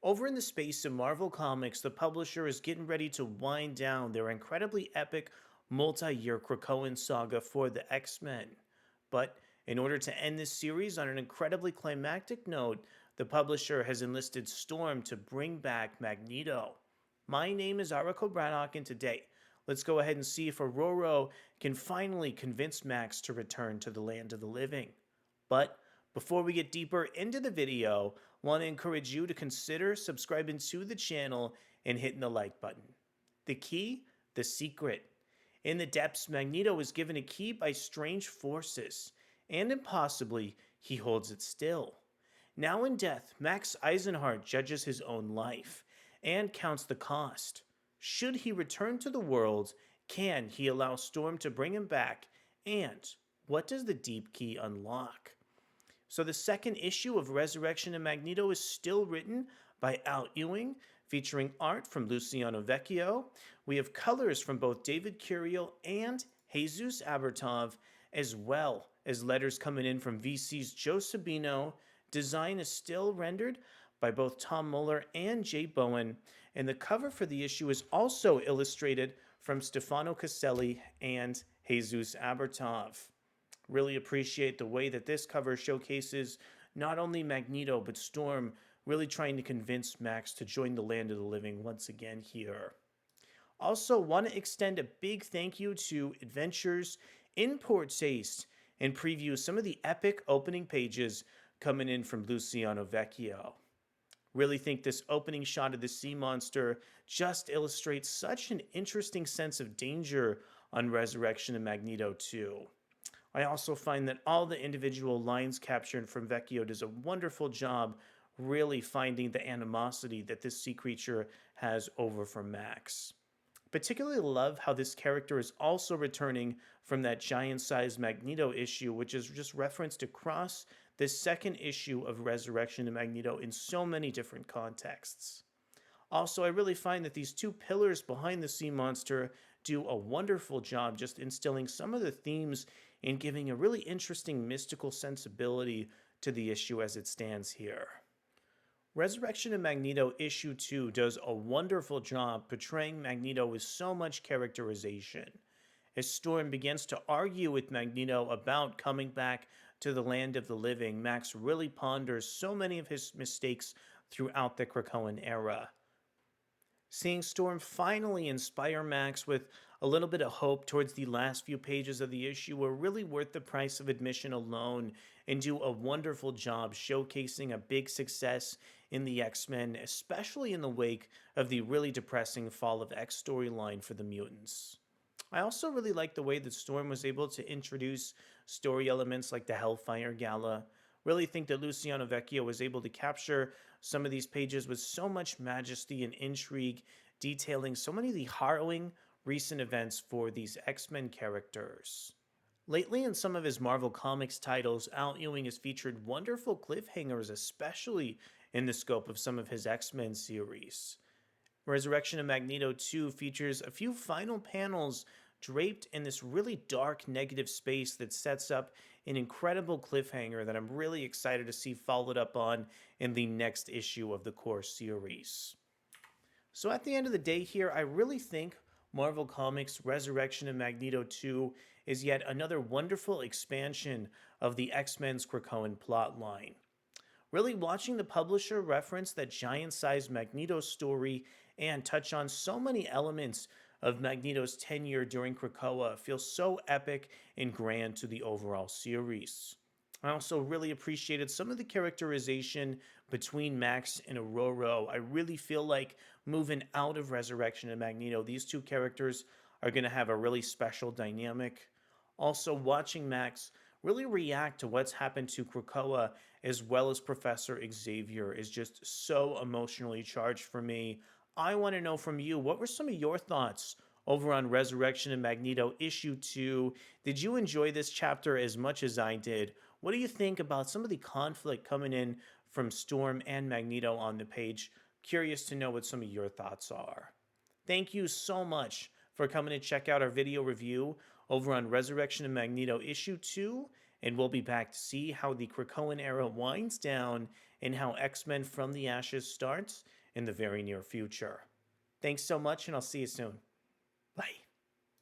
Over in the space of Marvel Comics, the publisher is getting ready to wind down their incredibly epic multi year Krakoan saga for the X-Men. But in order to end this series on an incredibly climactic note, the publisher has enlisted Storm to bring back Magneto. My name is Arako Braddock, and today, let's go ahead and see if Aurora can finally convince Max to return to the land of the living. But before we get deeper into the video, I want to encourage you to consider subscribing to the channel and hitting the like button. The key, the secret. In the depths, Magneto is given a key by strange forces, and impossibly, he holds it still. Now in death, Max Eisenhardt judges his own life and counts the cost. Should he return to the world, can he allow Storm to bring him back, and what does the deep key unlock? So the second issue of Resurrection of Magneto is still written by Ewing, featuring art from Luciano Vecchio. We have colors from both David Curiel and Jesus Aburtov, as well as letters coming in from VC's Joe Sabino. Design is still rendered by both Tom Muller and Jay Bowen, and the cover for the issue is also illustrated from Stefano Caselli and Jesus Aburtov. Really appreciate the way that this cover showcases not only Magneto, but Storm really trying to convince Max to join the land of the living once again here. Also, want to extend a big thank you to Adventures in Port Taste and preview some of the epic opening pages coming in from Luciano Vecchio. Really think this opening shot of the sea monster just illustrates such an interesting sense of danger on Resurrection of Magneto 2. I also find that all the individual lines captured from Vecchio does a wonderful job really finding the animosity that this sea creature has over for Max. Particularly love how this character is also returning from that giant-sized Magneto issue, which is just referenced across this second issue of Resurrection of Magneto in so many different contexts. Also, I really find that these two pillars behind the sea monster do a wonderful job just instilling some of the themes and giving a really interesting mystical sensibility to the issue as it stands here. Resurrection of Magneto issue 2 does a wonderful job portraying Magneto with so much characterization. As Storm begins to argue with Magneto about coming back to the land of the living, Max really ponders so many of his mistakes throughout the Krakoan era. Seeing Storm finally inspire Max with a little bit of hope towards the last few pages of the issue were really worth the price of admission alone and do a wonderful job showcasing a big success in the X-Men, especially in the wake of the really depressing Fall of X storyline for the mutants. I also really like the way that Storm was able to introduce story elements like the Hellfire Gala. Really think that Luciano Vecchio was able to capture some of these pages with so much majesty and intrigue, detailing so many of the harrowing recent events for these X-Men characters. Lately, in some of his Marvel Comics titles, Ewing has featured wonderful cliffhangers, especially in the scope of some of his X-Men series. Resurrection of Magneto 2 features a few final panels draped in this really dark negative space that sets up an incredible cliffhanger that I'm really excited to see followed up on in the next issue of the core series. So at the end of the day here, I really think Marvel Comics' Resurrection of Magneto 2 is yet another wonderful expansion of the X-Men's Krakoan plotline. Really watching the publisher reference that giant-sized Magneto story and touch on so many elements of Magneto's tenure during Krakoa feels so epic and grand to the overall series. I also really appreciated some of the characterization between Max and Aurora. I really feel like moving out of Resurrection of Magneto, these two characters are going to have a really special dynamic. Also, watching Max really react to what's happened to Krakoa as well as Professor Xavier is just so emotionally charged for me. I want to know from you, what were some of your thoughts over on Resurrection of Magneto issue 2? Did you enjoy this chapter as much as I did? What do you think about some of the conflict coming in from Storm and Magneto on the page? Curious to know what some of your thoughts are. Thank you so much for coming to check out our video review over on Resurrection of Magneto issue 2, and we'll be back to see how the Krakoan era winds down in how X-Men from the Ashes starts in the very near future. Thanks so much, and I'll see you soon. Bye.